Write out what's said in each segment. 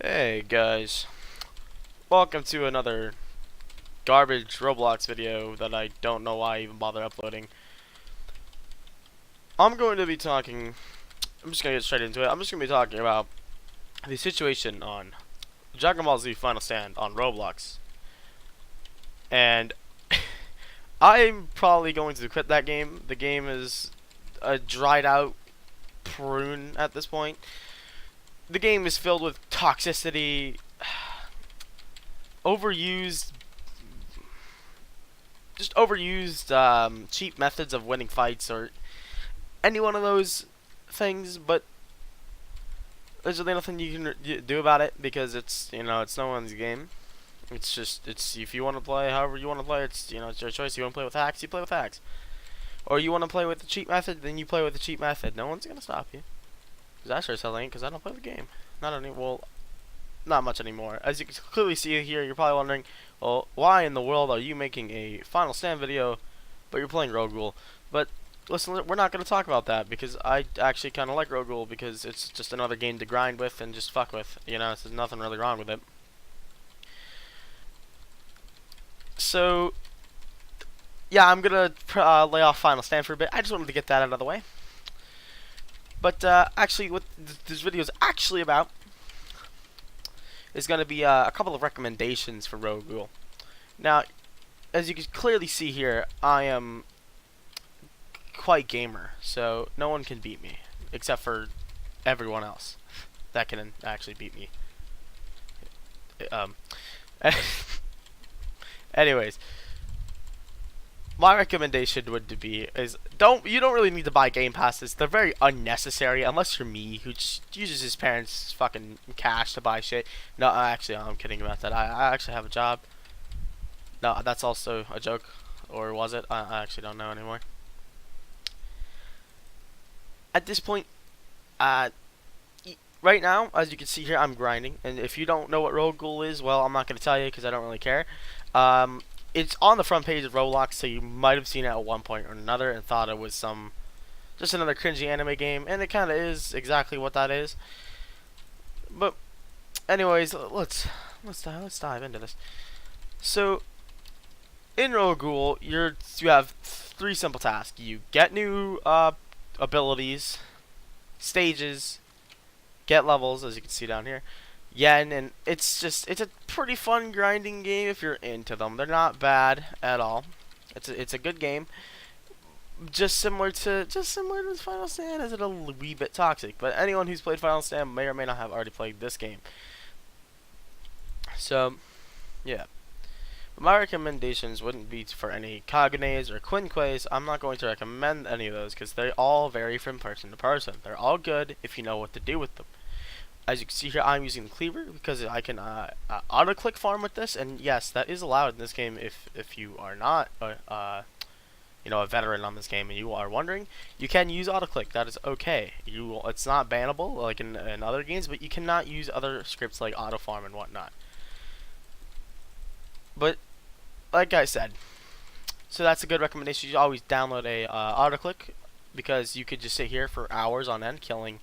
Hey guys, welcome to another garbage Roblox video that I don't know why I even bother uploading. I'm going to be talking, I'm just going to get straight into it. I'm just going to be talking about the situation on Dragon Ball Z Final Stand on Roblox. And I'm probably going to quit that game. The game is a dried out prune at this point. The game is filled with toxicity, overused cheap methods of winning fights or any one of those things, but there's really nothing you can do about it because it's no one's game. It's if you want to play however you want to play, it's your choice. You want to play with hacks, you play with hacks, or you want to play with the cheat method, then you play with the cheat method. No one's gonna stop you. Cause I sure as hell ain't, cause I don't play the game. Not much anymore. As you can clearly see here, you're probably wondering, well, why in the world are you making a Final Stand video, but you're playing Rogue Rule? But listen, we're not going to talk about that because I actually kind of like Rogue Rule because it's just another game to grind with and just fuck with. There's nothing really wrong with it. So, yeah, I'm going to lay off Final Stand for a bit. I just wanted to get that out of the way. But actually, what this video is actually about is going to be a couple of recommendations for Rogue Rule. Now, as you can clearly see here, I am quite gamer, so no one can beat me, except for everyone else that can actually beat me. Anyways, my recommendation would be you don't really need to buy game passes. They're very unnecessary unless you're me, who just uses his parents' fucking cash to buy shit. No, actually, I'm kidding about that. I actually have a job. No, that's also a joke, or was it? I actually don't know anymore. At this point, right now, as you can see here, I'm grinding. And if you don't know what Rogue Rule is, well, I'm not going to tell you because I don't really care. It's on the front page of Roblox, so you might have seen it at one point or another and thought it was just another cringy anime game, and it kind of is exactly what that is. But, anyways, let's dive into this. So, in Rogue Rule, you have three simple tasks. You get new abilities, stages, get levels, as you can see down here, yen, and it's a pretty fun grinding game if you're into them. They're not bad at all. It's a good game. Just similar to Final Stand, is it a wee bit toxic? But anyone who's played Final Stand may or may not have already played this game. So, yeah. My recommendations wouldn't be for any Kagunes or Quinques. I'm not going to recommend any of those because they all vary from person to person. They're all good if you know what to do with them. As you can see here, I'm using the cleaver because I can auto-click farm with this, and yes, that is allowed in this game if you are not a veteran on this game and you are wondering, you can use auto-click. That is okay. It's not bannable like in other games, but you cannot use other scripts like auto-farm and whatnot. But like I said, so that's a good recommendation. You always download a auto-click because you could just sit here for hours on end killing.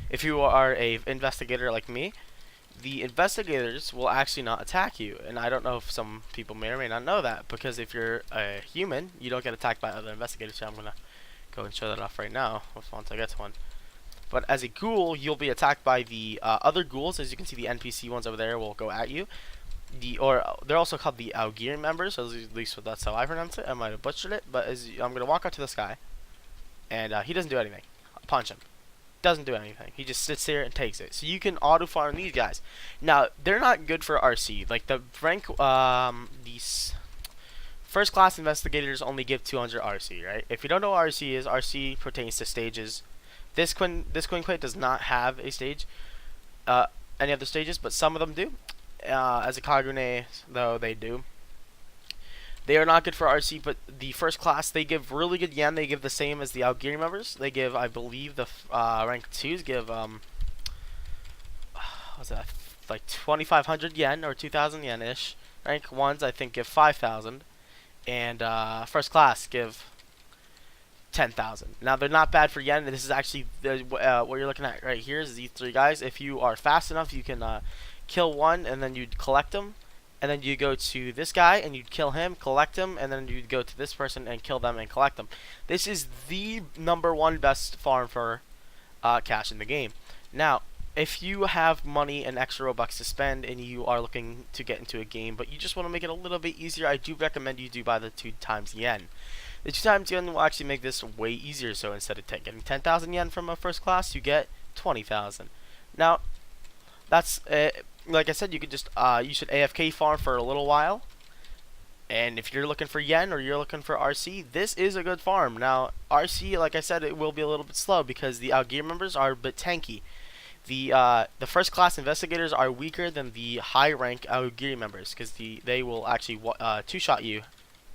If you are a investigator like me, the investigators will actually not attack you. And I don't know if some people may or may not know that, because if you're a human, you don't get attacked by other investigators. So I'm going to go and show that off right now once I get to one. But as a ghoul, you'll be attacked by the other ghouls. As you can see, the NPC ones over there will go at you. They're also called the Augir members, so at least that's how I pronounce it. I might have butchered it, but I'm going to walk up to this guy, and he doesn't do anything. I'll punch him. Doesn't do anything. He just sits there and takes it. So you can auto farm these guys. Now they're not good for RC. Like the rank, these first class investigators only give 200 RC, right? If you don't know what RC is, RC pertains to stages. This Quinque does not have a stage, any other stages, but some of them do. As a Kagune, though, they do. They are not good for RC, but the first class, they give really good yen. They give the same as the Aogiri members. They give, I believe, the rank 2s give, what's that, like 2,500 yen or 2,000 yen-ish. Rank 1s, I think, give 5,000. And first class give 10,000. Now, they're not bad for yen. This is actually what you're looking at right here is these three guys. If you are fast enough, you can kill one, and then you'd collect them, and then you go to this guy and you'd kill him, collect him, and then you'd go to this person and kill them and collect them. This is the #1 best farm for cash in the game. Now, if you have money and extra Robux to spend and you are looking to get into a game, but you just want to make it a little bit easier, I do recommend you do buy the 2x yen. The 2x yen will actually make this way easier. So instead of getting 10,000 yen from a first class, you get 20,000. Now, that's like I said, you could just you should AFK farm for a little while. And if you're looking for yen or you're looking for RC, this is a good farm. Now, RC, like I said, it will be a little bit slow because the gear members are a bit tanky. The first class investigators are weaker than the high rank gear members because they will actually two-shot you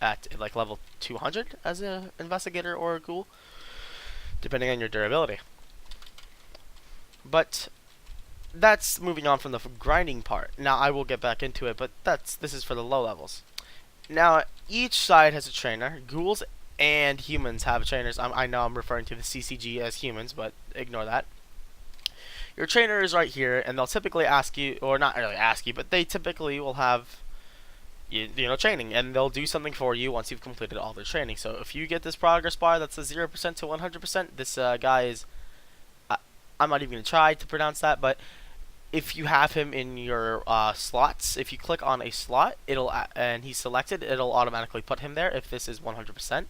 at like level 200 as an investigator or a ghoul, depending on your durability. But that's moving on from the grinding part. Now I will get back into it, but this is for the low levels. Now each side has a trainer. Ghouls and humans have trainers. I know I'm referring to the CCG as humans, but ignore that. Your trainer is right here, and they'll typically ask you, or not really ask you, but they typically will have you know, training, and they'll do something for you once you've completed all their training. So if you get this progress bar that's a 0% to 100%, this guy is, I'm not even going to try to pronounce that, but if you have him in your slots, if you click on a slot, and he's selected, it'll automatically put him there if this is 100%.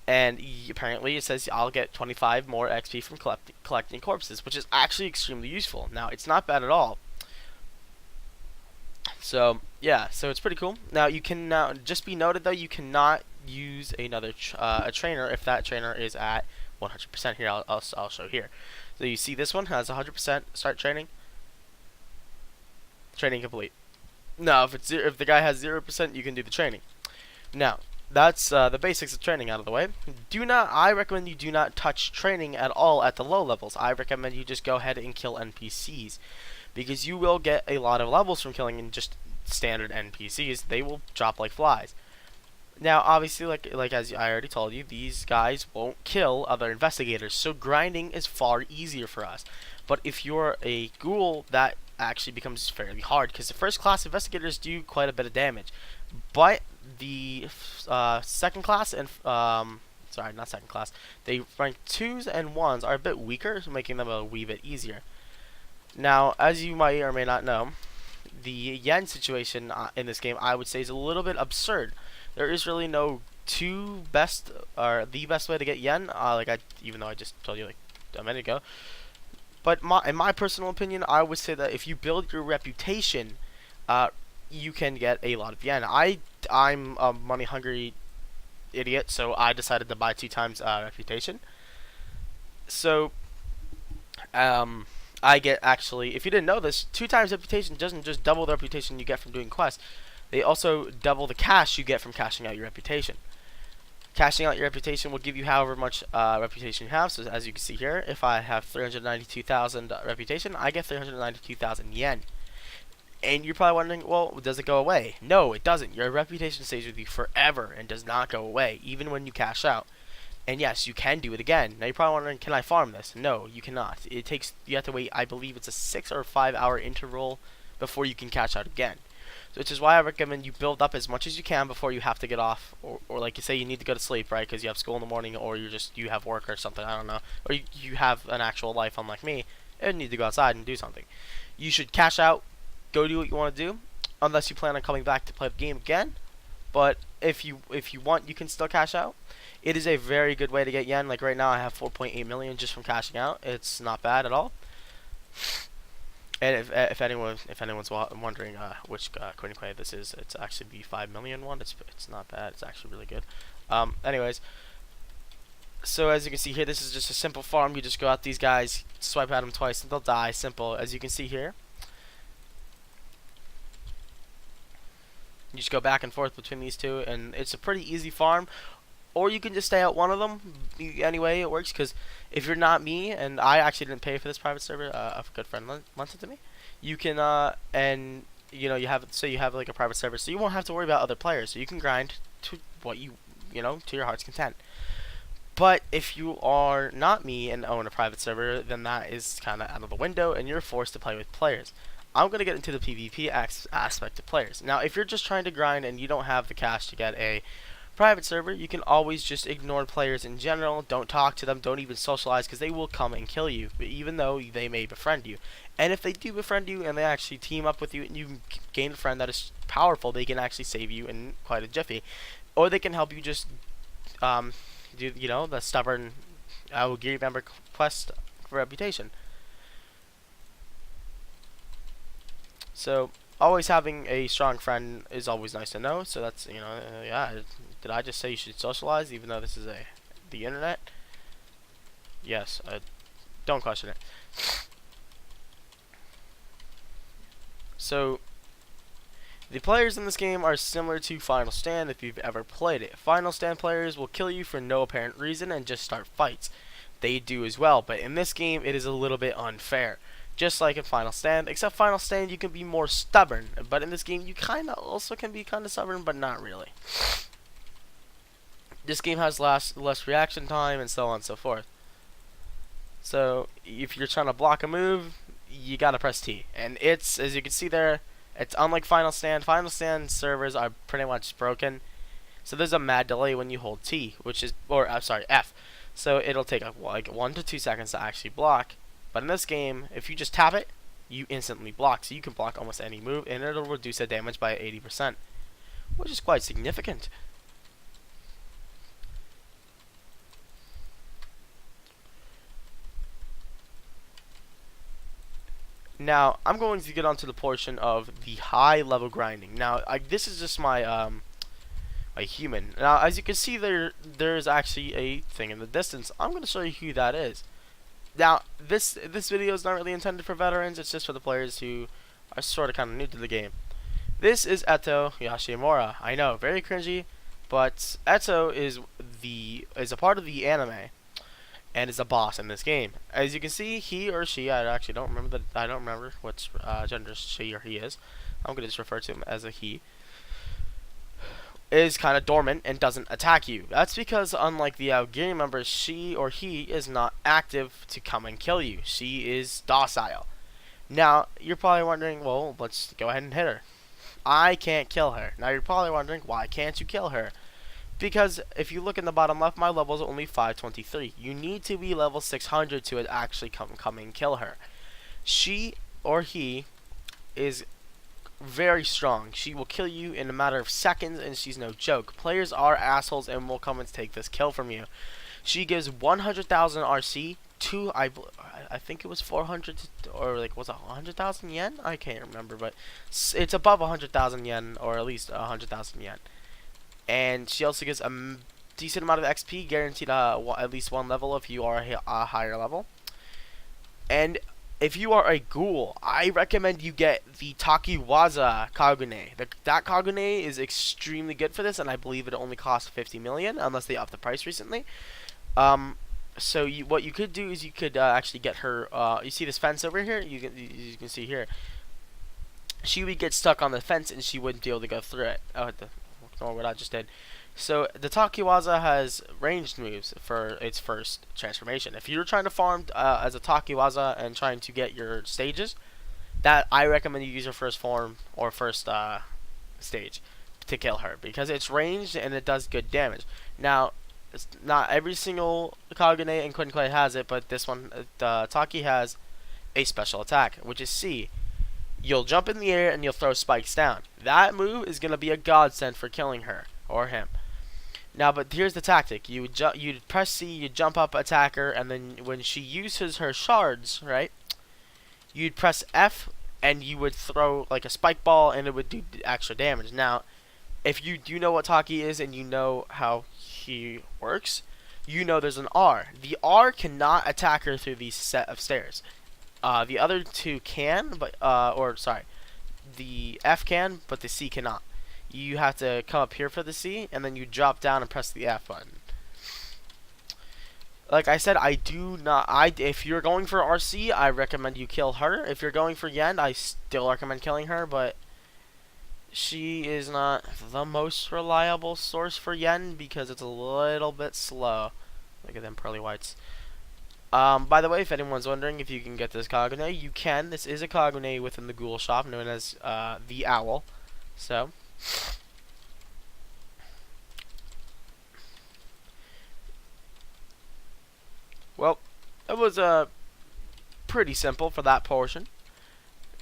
And apparently it says I'll get 25 more XP from collecting corpses, which is actually extremely useful. Now, it's not bad at all. So, yeah, so it's pretty cool. Now, you can just be noted, though, you cannot use another a trainer if that trainer is at 100%. Here, I'll show here. So you see this one has 100%. Start training. Training complete. Now, if the guy has 0%, you can do the training. Now, that's the basics of training out of the way. I recommend you do not touch training at all at the low levels. I recommend you just go ahead and kill NPCs, because you will get a lot of levels from killing in just standard NPCs. They will drop like flies. Now, obviously, like as I already told you, these guys won't kill other investigators, so grinding is far easier for us. But if you're a ghoul, that actually becomes fairly hard, because the first class investigators do quite a bit of damage. But the second class and sorry, not second class, they rank 2s and 1s are a bit weaker, making them a wee bit easier. Now, as you might or may not know, the yen situation in this game, I would say, is a little bit absurd. There is really no the best way to get yen, even though I just told you like a minute ago. But in my personal opinion, I would say that if you build your reputation, you can get a lot of yen. I'm a money hungry idiot, so I decided to buy 2x reputation. So I get, actually, if you didn't know this, 2x reputation doesn't just double the reputation you get from doing quests. They also double the cash you get from cashing out your reputation. Cashing out your reputation will give you however much reputation you have. So as you can see here, if I have 392,000 reputation, I get 392,000 yen. And you're probably wondering, well, does it go away? No, it doesn't. Your reputation stays with you forever and does not go away, even when you cash out. And yes, you can do it again. Now you're probably wondering, can I farm this? No, you cannot. You have to wait, I believe it's a 6 or 5 hour interval before you can cash out again. So which is why I recommend you build up as much as you can before you have to get off, or like you say, you need to go to sleep, right? Because you have school in the morning, or you have work or something, I don't know. Or you have an actual life, unlike me, and need to go outside and do something. You should cash out, go do what you want to do, unless you plan on coming back to play the game again. But if you want, you can still cash out. It is a very good way to get yen. Like right now, I have 4.8 million just from cashing out. It's not bad at all. And if anyone's wondering which coin play this is, it's actually the 5 million one. It's not bad. It's actually really good. Anyways, so as you can see here, this is just a simple farm. You just go out these guys, swipe at them twice, and they'll die. Simple. As you can see here, you just go back and forth between these two, and it's a pretty easy farm. Or you can just stay out one of them. Anyway, it works, because if you're not me, and I actually didn't pay for this private server, a good friend lent it to me. You can and you know, you have like a private server, so you won't have to worry about other players. So you can grind to what to your heart's content. But if you are not me and own a private server, then that is kind of out of the window, and you're forced to play with players. I'm going to get into the PvP aspect of players. Now, if you're just trying to grind and you don't have the cash to get a private server, you can always just ignore players in general. Don't talk to them. Don't even socialize, because they will come and kill you, even though they may befriend you. And if they do befriend you and they actually team up with you and you gain a friend that is powerful, they can actually save you in quite a jiffy. Or they can help you just do, the stubborn gear member quest for reputation. So always having a strong friend is always nice to know. So that's, yeah. Did I just say you should socialize, even though this is the internet? Yes. Don't question it. So the players in this game are similar to Final Stand if you've ever played it. Final Stand players will kill you for no apparent reason and just start fights. They do as well, but in this game it is a little bit unfair. Just like in Final Stand, except Final Stand you can be more stubborn, but in this game you kinda also can be kinda stubborn, but not really. This game has less reaction time and so on and so forth. So if you're trying to block a move, you gotta press T, and it's, as you can see there, it's unlike Final Stand. Final Stand servers are pretty much broken, so there's a mad delay when you hold T, which is, or I'm sorry, F. So it'll take like 1 to 2 seconds to actually block. But in this game, if you just tap it, you instantly block. So you can block almost any move, and it'll reduce the damage by 80%, which is quite significant. Now, I'm going to get onto the portion of the high level grinding. Now, this is just my my human. Now, as you can see, there's actually a thing in the distance. I'm going to show you who that is. Now, this video is not really intended for veterans. It's just for the players who are sort of kind of new to the game. This is Eto Yashimura. I know, very cringy, but Eto is a part of the anime, and is a boss in this game. As you can see, he or she, I actually don't remember what gender she or he is. I'm gonna just refer to him as a he. Is kind of dormant and doesn't attack you. That's because, unlike the Algerian members, she or he is not active to come and kill you. She is docile. Now, you're probably wondering, well, let's go ahead and hit her. I can't kill her. Now, you're probably wondering, why can't you kill her? Because if you look in the bottom left, my level is only 523. You need to be level 600 to actually come and kill her. She or he is very strong. She will kill you in a matter of seconds, and she's no joke. Players are assholes and will come and take this kill from you. She gives 100,000 RC to, I think it was 400, or like, was it 100,000 yen? I can't remember, but it's above 100,000 yen, or at least 100,000 yen. And she also gives a decent amount of XP, guaranteed at least one level if you are a higher level. And if you are a ghoul, I recommend you get the Takiwaza Kagune. That Kagune is extremely good for this, and I believe it only costs 50 million, unless they upped the price recently. So what you could do is you could actually get her. You see this fence over here? You can see here. She would get stuck on the fence, and she wouldn't be able to go through it. Ignore what I just did. So the Takiwaza has ranged moves for its first transformation. If you're trying to farm as a Takiwaza and trying to get your stages, that I recommend you use your first form or first stage to kill her, because it's ranged and it does good damage. Now, it's not every single Kagune and Kunkai has it, but this one, the Taki, has a special attack, which is C. You'll jump in the air and you'll throw spikes down. That move is going to be a godsend for killing her or him. Now, but here's the tactic. You'd press C, you jump up, attack her, and then when she uses her shards, right, you'd press F and you would throw like a spike ball and it would do extra damage. Now, if you do know what Taki is and you know how he works, you know there's an R. The R cannot attack her through these set of stairs. The other two can, but the F can, but the C cannot. You have to come up here for the C, and then you drop down and press the F button. Like I said, if you're going for RC, I recommend you kill her. If you're going for Yen, I still recommend killing her, but she is not the most reliable source for Yen because it's a little bit slow. Look at them pearly whites. By the way, if anyone's wondering if you can get this Kagune, you can. This is a Kagune within the Ghoul shop known as the Owl. So, well, it was pretty simple for that portion.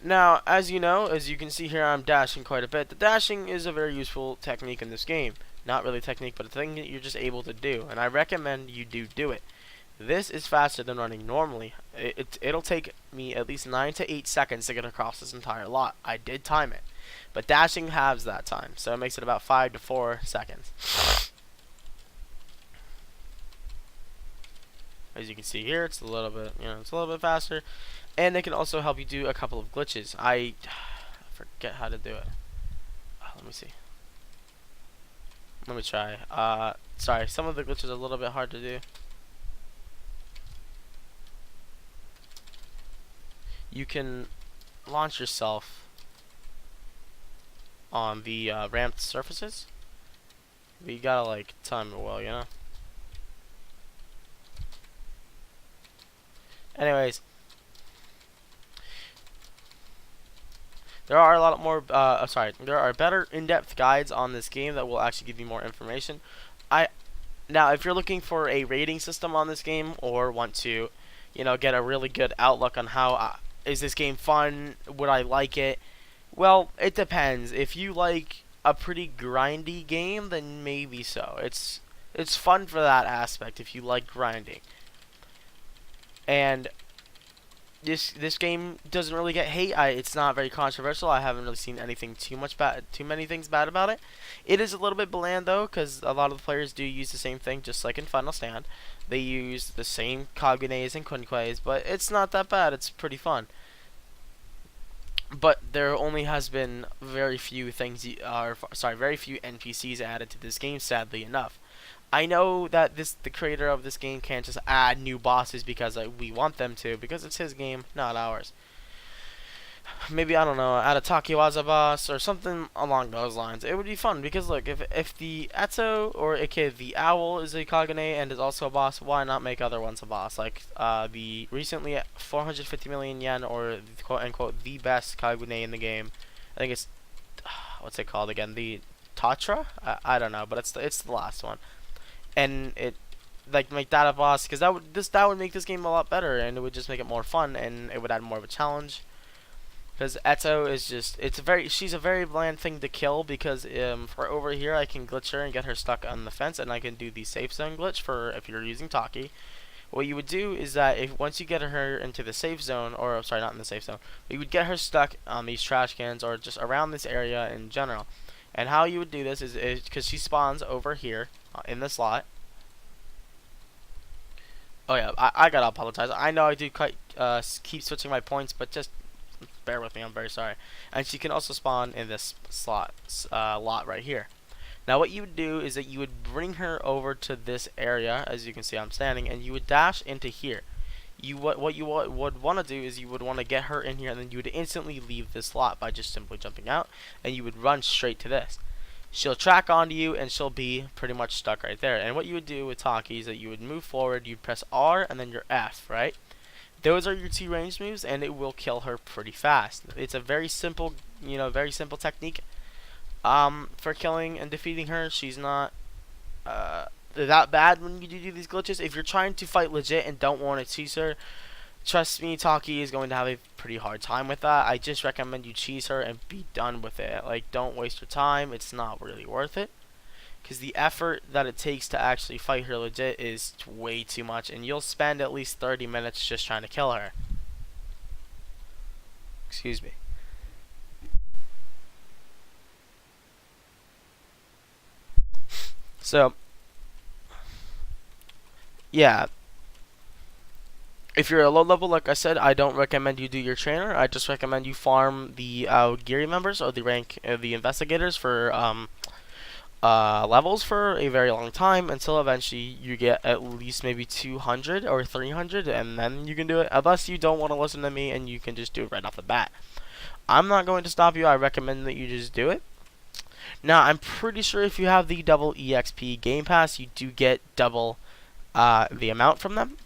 Now, as you know, as you can see here, I'm dashing quite a bit. The dashing is a very useful technique in this game. Not really a technique, but a thing that you're just able to do. And I recommend you do it. This is faster than running normally. It'll take me at least 9 to 8 seconds to get across this entire lot. I did time it. But dashing halves that time. So it makes it about 5 to 4 seconds. As you can see here, it's a little bit, it's a little bit faster. And it can also help you do a couple of glitches. I forget how to do it. Let me see. Let me try. Sorry, some of the glitches are a little bit hard to do. You can launch yourself on the ramped surfaces. But you gotta like time it well, Anyways, there are a lot more. There are better in-depth guides on this game that will actually give you more information. Now, if you're looking for a rating system on this game or want to, get a really good outlook on how is this game fun, would I like it? Well, it depends. If you like a pretty grindy game, then maybe so. It's fun for that aspect if you like grinding. And this game doesn't really get hate. It's not very controversial. I haven't really seen anything too many things bad about it. It is a little bit bland though, because a lot of the players do use the same thing, just like in Final Stand. They use the same Kagunes and Kunquays, but it's not that bad. It's pretty fun. But there only has been very few very few NPCs added to this game, sadly enough. I know that the creator of this game can't just add new bosses because we want them to, because it's his game, not ours. Maybe, I don't know, add a Takiwaza boss or something along those lines. It would be fun because look, if the Etzo or aka the Owl is a Kagune and is also a boss, why not make other ones a boss? Like the recently 450 million yen, or quote unquote the best Kagune in the game. I think it's what's it called again? The Tatra? I don't know, but it's the last one. And it make that a boss, because that would make this game a lot better, and it would just make it more fun, and it would add more of a challenge. Because Etzo is just she's a very bland thing to kill, because for over here I can glitch her and get her stuck on the fence, and I can do the safe zone glitch for if you're using Taki. What you would do is that once you get her into the safe zone, or sorry, not in the safe zone, you would get her stuck on these trash cans or just around this area in general. And how you would do this is because she spawns over here in the slot. Oh yeah, I gotta apologize. I know I do keep switching my points, but just bear with me. I'm very sorry. And she can also spawn in this lot right here. Now what you would do is that you would bring her over to this area, as you can see I'm standing, and you would dash into here. What you would want to do is you would want to get her in here, and then you would instantly leave this slot by just simply jumping out, and you would run straight to this. She'll track onto you, and she'll be pretty much stuck right there. And what you would do with Taki is that you would move forward, you'd press R and then your F, right? Those are your two ranged moves, and it will kill her pretty fast. It's a very simple, very simple technique for killing and defeating her. She's not that bad when you do these glitches. If you're trying to fight legit and don't want to cheese her, trust me, Taki is going to have a pretty hard time with that. I just recommend you cheese her and be done with it. Like, don't waste your time. It's not really worth it, because the effort that it takes to actually fight her legit is way too much, and you'll spend at least 30 minutes just trying to kill her. Excuse me. So, yeah. If you're a low level, like I said, I don't recommend you do your trainer. I just recommend you farm the Geary members, or the rank, the investigators for levels for a very long time, until eventually you get at least maybe 200 or 300, and then you can do it. Unless you don't want to listen to me and you can just do it right off the bat. I'm not going to stop you. I recommend that you just do it. Now, I'm pretty sure if you have the double EXP Game Pass, you do get double the amount from them.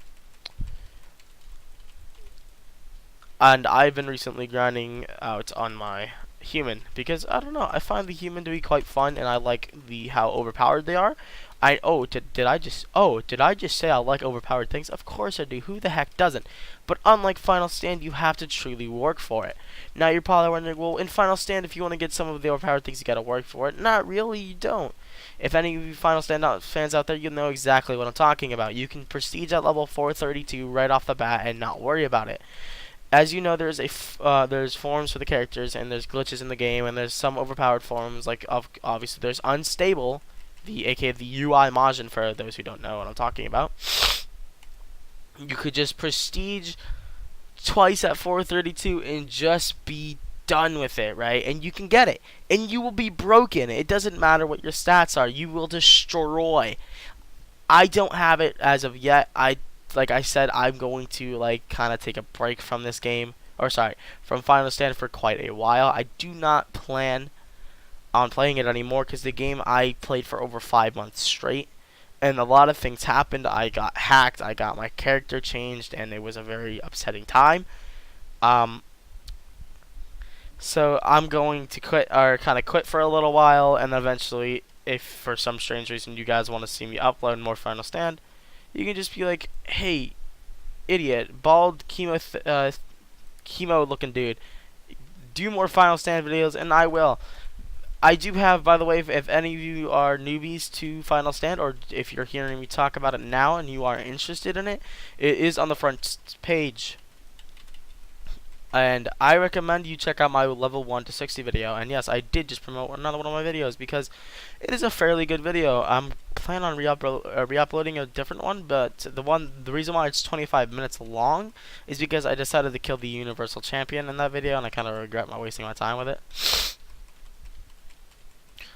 And I've been recently grinding out on my human because I don't know, I find the human to be quite fun, and I like the how overpowered they are. Did I just say I like overpowered things? Of course I do. Who the heck doesn't? But unlike Final Stand, you have to truly work for it. Now you're probably wondering, well, in Final Stand, if you want to get some of the overpowered things, you gotta work for it. Not really, you don't. If any of you Final Stand fans out there, you'll know exactly what I'm talking about. You can prestige at level 432 right off the bat and not worry about it. As you know, there's forms for the characters, and there's glitches in the game, and there's some overpowered forms. Like obviously, there's unstable, aka the UI Majin, for those who don't know what I'm talking about. You could just prestige twice at 432 and just be done with it, right? And you can get it, and you will be broken. It doesn't matter what your stats are; you will destroy. I don't have it as of yet. Like I said, I'm going to like kind of take a break from this game, or sorry, from Final Stand for quite a while. I do not plan on playing it anymore because the game I played for over 5 months straight, and a lot of things happened. I got hacked, I got my character changed, and it was a very upsetting time. So I'm going to quit, or kind of quit for a little while, and then eventually, if for some strange reason you guys want to see me upload more Final Stand, you can just be like, hey, idiot, bald chemo looking dude, do more Final Stand videos, and I will. I do have, by the way, if any of you are newbies to Final Stand, or if you're hearing me talk about it now and you are interested in it, it is on the front page. And I recommend you check out my level 1 to 60 video. And yes, I did just promote another one of my videos because it is a fairly good video. I'm planning on re-uploading a different one, but the reason why it's 25 minutes long is because I decided to kill the Universal Champion in that video, and I kind of regret wasting my time with it.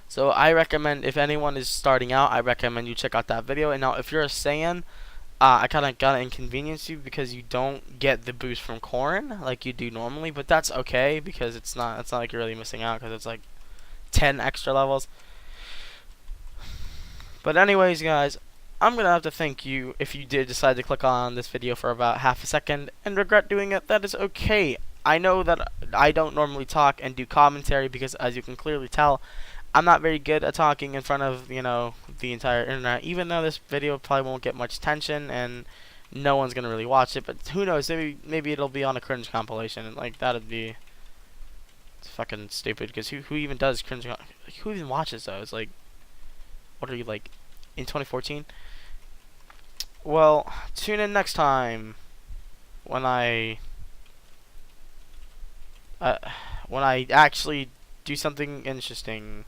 So I recommend, if anyone is starting out, I recommend you check out that video. And now, if you're a Saiyan, I kind of gotta inconvenience you because you don't get the boost from Corrin like you do normally, but that's okay because it's not like you're really missing out because it's like 10 extra levels. But anyways, guys, I'm gonna have to thank you if you did decide to click on this video for about half a second and regret doing it. That is okay. I know that I don't normally talk and do commentary because, as you can clearly tell, I'm not very good at talking in front of, you know, the entire internet, even though this video probably won't get much attention and no one's gonna really watch it. But who knows, maybe it'll be on a cringe compilation, and like that'd be fucking stupid because who even does cringe, like, who even watches those? Like, what are you, like, in 2014? Well, tune in next time when I actually do something interesting.